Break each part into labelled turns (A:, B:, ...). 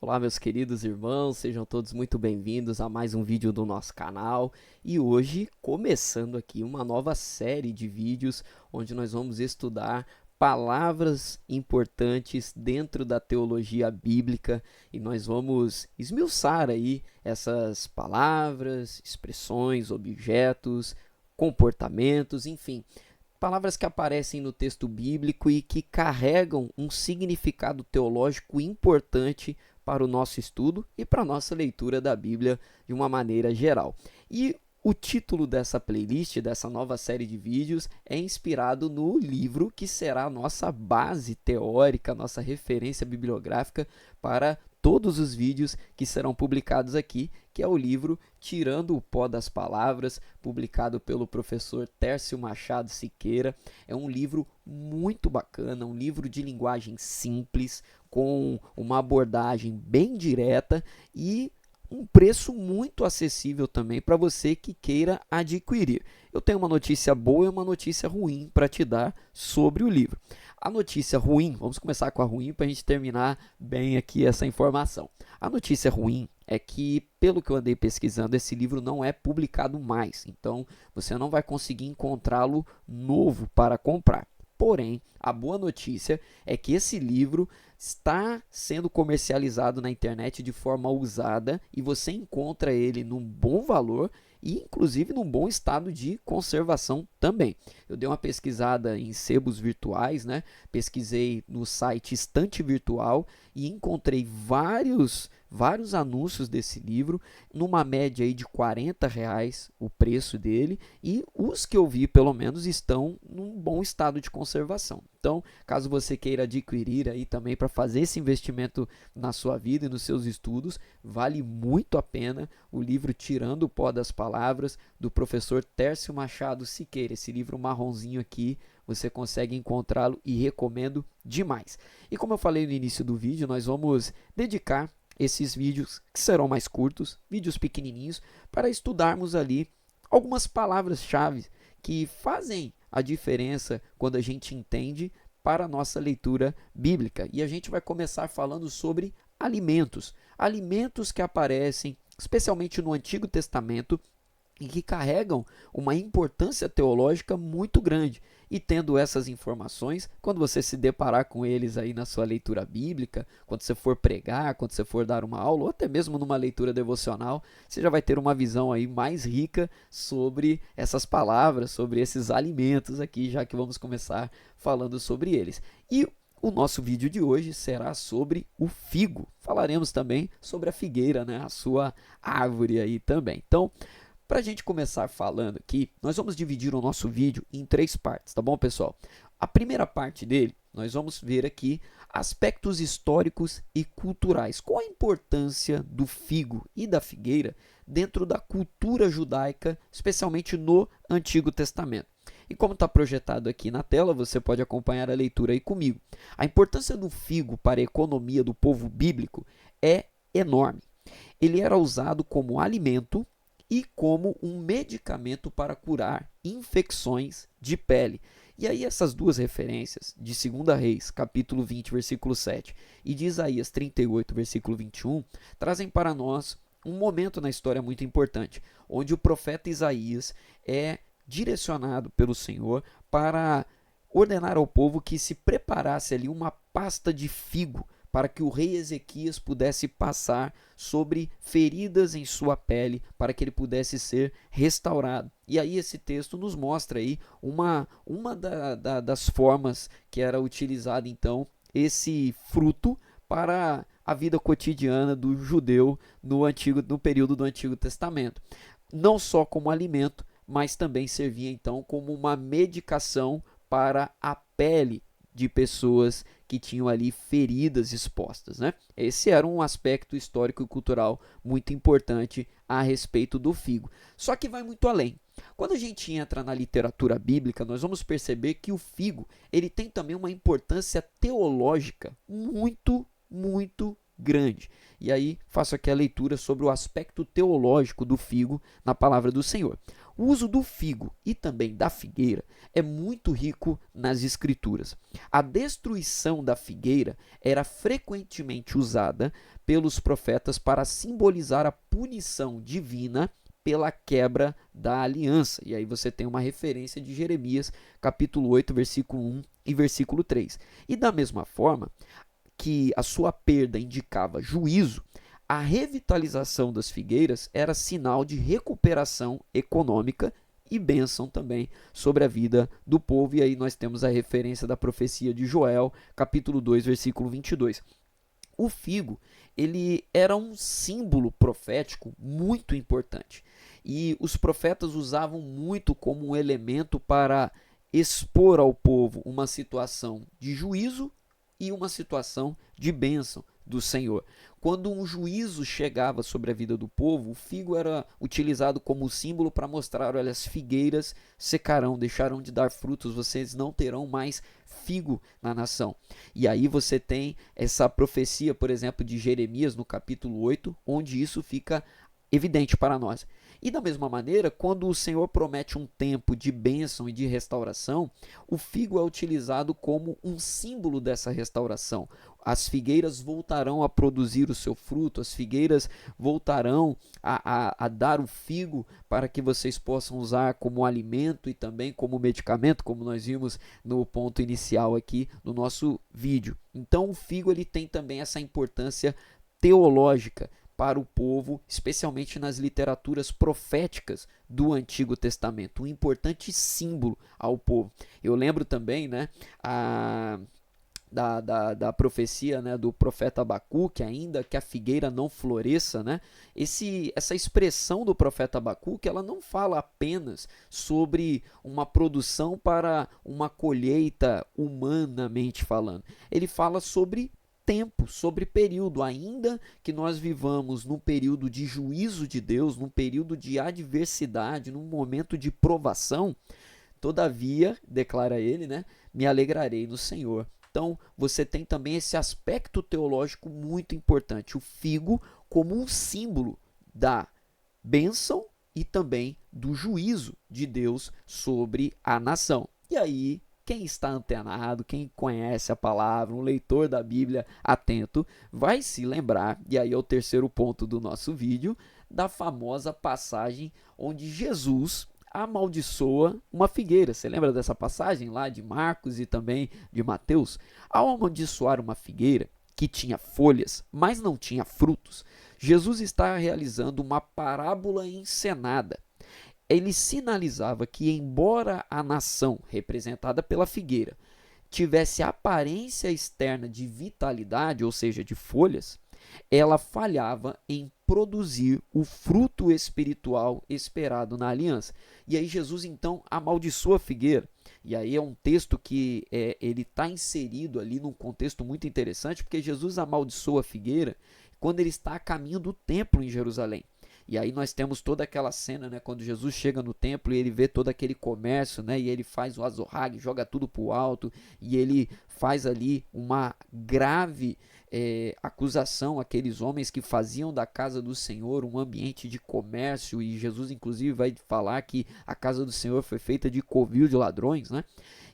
A: Olá, meus queridos irmãos, sejam todos muito bem-vindos a mais um vídeo do nosso canal. E hoje, começando aqui uma nova série de vídeos onde nós vamos estudar palavras importantes dentro da teologia bíblica e nós vamos esmiuçar aí essas palavras, expressões, objetos, comportamentos, enfim, palavras que aparecem no texto bíblico e que carregam um significado teológico importante para o nosso estudo e para a nossa leitura da Bíblia de uma maneira geral. E o título dessa playlist, dessa nova série de vídeos, é inspirado no livro que será a nossa base teórica, nossa referência bibliográfica para todos os vídeos que serão publicados aqui, que é o livro Tirando o Pó das Palavras, publicado pelo professor Tércio Machado Siqueira. É um livro muito bacana, um livro de linguagem simples, com uma abordagem bem direta e um preço muito acessível também para você que queira adquirir. Eu tenho uma notícia boa e uma notícia ruim para te dar sobre o livro. A notícia ruim, vamos começar com a ruim para a gente terminar bem aqui essa informação. A notícia ruim é que, pelo que eu andei pesquisando, esse livro não é publicado mais, então você não vai conseguir encontrá-lo novo para comprar. Porém, a boa notícia é que esse livro está sendo comercializado na internet de forma usada e você encontra ele num bom valor e inclusive num bom estado de conservação também. Eu dei uma pesquisada em sebos virtuais, né? Pesquisei no site Estante Virtual e encontrei vários anúncios desse livro, numa média aí de R$ 40 o preço dele, e os que eu vi pelo menos estão num bom estado de conservação. Então, caso você queira adquirir aí também para fazer esse investimento na sua vida e nos seus estudos, vale muito a pena o livro Tirando o Pó das Palavras, do professor Tércio Machado Siqueira. Esse livro marronzinho aqui, você consegue encontrá-lo e recomendo demais. E como eu falei no início do vídeo, nós vamos dedicar esses vídeos que serão mais curtos, vídeos pequenininhos, para estudarmos ali algumas palavras-chave que fazem a diferença quando a gente entende para a nossa leitura bíblica. E a gente vai começar falando sobre alimentos. Alimentos que aparecem especialmente no Antigo Testamento e que carregam uma importância teológica muito grande. E tendo essas informações, quando você se deparar com eles aí na sua leitura bíblica, quando você for pregar, quando você for dar uma aula, ou até mesmo numa leitura devocional, você já vai ter uma visão aí mais rica sobre essas palavras, sobre esses alimentos aqui, já que vamos começar falando sobre eles. E o nosso vídeo de hoje será sobre o figo. Falaremos também sobre a figueira, né? A sua árvore aí também. Então, para a gente começar falando aqui, nós vamos dividir o nosso vídeo em 3 partes, tá bom, pessoal? A primeira parte dele, nós vamos ver aqui aspectos históricos e culturais. Qual a importância do figo e da figueira dentro da cultura judaica, especialmente no Antigo Testamento? E como está projetado aqui na tela, você pode acompanhar a leitura aí comigo. A importância do figo para a economia do povo bíblico é enorme. Ele era usado como alimento e como um medicamento para curar infecções de pele. E aí essas duas referências de 2 Reis, capítulo 20, versículo 7, e de Isaías 38, versículo 21, trazem para nós um momento na história muito importante, onde o profeta Isaías é direcionado pelo Senhor para ordenar ao povo que se preparasse ali uma pasta de figo, para que o rei Ezequias pudesse passar sobre feridas em sua pele, para que ele pudesse ser restaurado. E aí esse texto nos mostra aí uma das formas que era utilizado então esse fruto para a vida cotidiana do judeu no período do Antigo Testamento. Não só como alimento, mas também servia então como uma medicação para a pele de pessoas que tinham ali feridas expostas, né? Esse era um aspecto histórico e cultural muito importante a respeito do figo. Só que vai muito além. Quando a gente entra na literatura bíblica, nós vamos perceber que o figo, ele tem também uma importância teológica muito grande. E aí faço aqui a leitura sobre o aspecto teológico do figo na palavra do Senhor. O uso do figo e também da figueira é muito rico nas escrituras. A destruição da figueira era frequentemente usada pelos profetas para simbolizar a punição divina pela quebra da aliança. E aí você tem uma referência de Jeremias, capítulo 8, versículo 1 e versículo 3. E da mesma forma que a sua perda indicava juízo, a revitalização das figueiras era sinal de recuperação econômica e bênção também sobre a vida do povo. E aí nós temos a referência da profecia de Joel, capítulo 2, versículo 22. O figo, ele era um símbolo profético muito importante. E os profetas usavam muito como um elemento para expor ao povo uma situação de juízo e uma situação de bênção do Senhor. Quando um juízo chegava sobre a vida do povo, o figo era utilizado como símbolo para mostrar: olha, as figueiras secarão, deixarão de dar frutos, vocês não terão mais figo na nação. E aí você tem essa profecia, por exemplo, de Jeremias no capítulo 8, onde isso fica evidente para nós. E da mesma maneira, quando o Senhor promete um tempo de bênção e de restauração, o figo é utilizado como um símbolo dessa restauração. As figueiras voltarão a produzir o seu fruto, as figueiras voltarão a dar o figo para que vocês possam usar como alimento e também como medicamento, como nós vimos no ponto inicial aqui no nosso vídeo. Então o figo ele tem também essa importância teológica para o povo, especialmente nas literaturas proféticas do Antigo Testamento, um importante símbolo ao povo. Eu lembro também, né, da profecia, né, do profeta Abacuque, ainda que a figueira não floresça, né, essa expressão do profeta Abacuque, ela não fala apenas sobre uma produção para uma colheita humanamente falando, ele fala sobre tempo, sobre período, ainda que nós vivamos num período de juízo de Deus, num período de adversidade, num momento de provação, todavia, declara ele, né, me alegrarei no Senhor. Então, você tem também esse aspecto teológico muito importante, o figo como um símbolo da bênção e também do juízo de Deus sobre a nação. E aí, quem está antenado, quem conhece a palavra, um leitor da Bíblia atento, vai se lembrar, e aí é o terceiro ponto do nosso vídeo, da famosa passagem onde Jesus amaldiçoa uma figueira. Você lembra dessa passagem lá de Marcos e também de Mateus? Ao amaldiçoar uma figueira que tinha folhas, mas não tinha frutos, Jesus está realizando uma parábola encenada. Ele sinalizava que, embora a nação representada pela figueira tivesse aparência externa de vitalidade, ou seja, de folhas, ela falhava em produzir o fruto espiritual esperado na aliança. E aí Jesus então amaldiçoa a figueira. E aí é um texto que ele está inserido ali num contexto muito interessante, porque Jesus amaldiçoa a figueira quando ele está a caminho do templo em Jerusalém. E aí nós temos toda aquela cena, né, quando Jesus chega no templo e ele vê todo aquele comércio, né, e ele faz o azorrague, joga tudo para o alto, e ele faz ali uma grave acusação àqueles homens que faziam da casa do Senhor um ambiente de comércio, e Jesus inclusive vai falar que a casa do Senhor foi feita de covil de ladrões, né?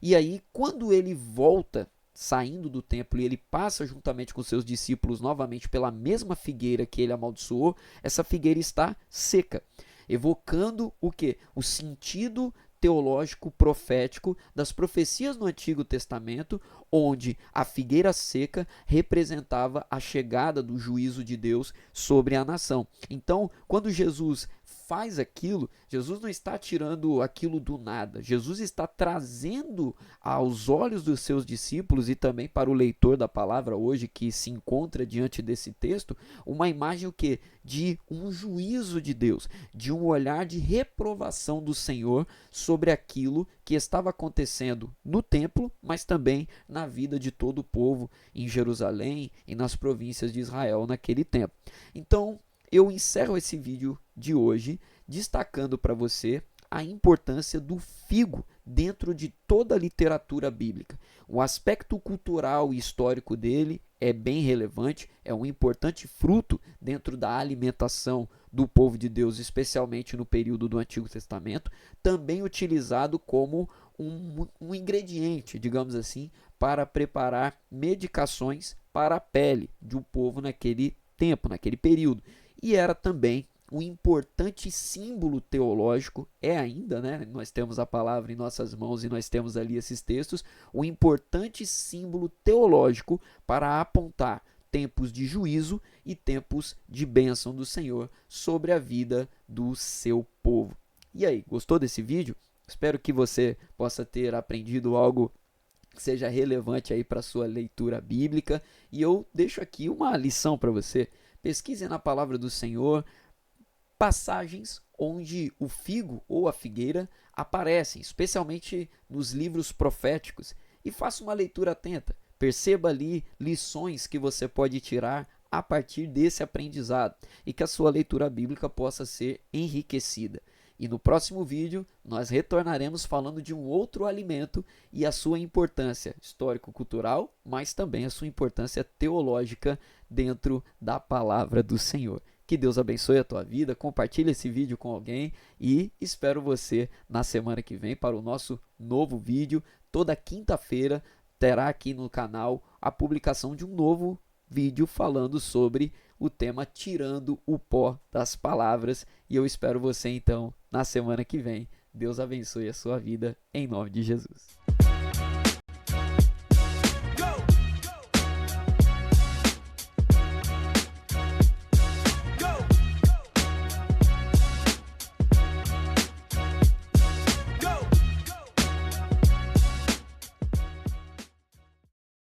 A: E aí quando ele volta saindo do templo e ele passa juntamente com seus discípulos novamente pela mesma figueira que ele amaldiçoou, essa figueira está seca, evocando o quê? O sentido teológico profético das profecias no Antigo Testamento, onde a figueira seca representava a chegada do juízo de Deus sobre a nação. Então, quando Jesus faz aquilo, Jesus não está tirando aquilo do nada. Jesus está trazendo aos olhos dos seus discípulos e também para o leitor da palavra hoje que se encontra diante desse texto, uma imagem o quê? De um juízo de Deus, de um olhar de reprovação do Senhor sobre aquilo que estava acontecendo no templo, mas também na vida de todo o povo em Jerusalém e nas províncias de Israel naquele tempo. Então, eu encerro esse vídeo de hoje destacando para você a importância do figo dentro de toda a literatura bíblica. O aspecto cultural e histórico dele é bem relevante, é um importante fruto dentro da alimentação do povo de Deus, especialmente no período do Antigo Testamento, também utilizado como um ingrediente, digamos assim, para preparar medicações para a pele de um povo naquele tempo, naquele período. E era também um importante símbolo teológico, é ainda, né? Nós temos a palavra em nossas mãos e nós temos ali esses textos, um importante símbolo teológico para apontar tempos de juízo e tempos de bênção do Senhor sobre a vida do seu povo. E aí, gostou desse vídeo? Espero que você possa ter aprendido algo que seja relevante aí para sua leitura bíblica. E eu deixo aqui uma lição para você. Pesquise na palavra do Senhor passagens onde o figo ou a figueira aparecem, especialmente nos livros proféticos, e faça uma leitura atenta. Perceba ali lições que você pode tirar a partir desse aprendizado e que a sua leitura bíblica possa ser enriquecida. E no próximo vídeo nós retornaremos falando de um outro alimento e a sua importância histórico-cultural, mas também a sua importância teológica dentro da palavra do Senhor. Que Deus abençoe a tua vida, compartilhe esse vídeo com alguém e espero você na semana que vem para o nosso novo vídeo. Toda quinta-feira terá aqui no canal a publicação de um novo vídeo falando sobre o tema Tirando o Pó das Palavras. E eu espero você então na semana que vem. Deus abençoe a sua vida em nome de Jesus.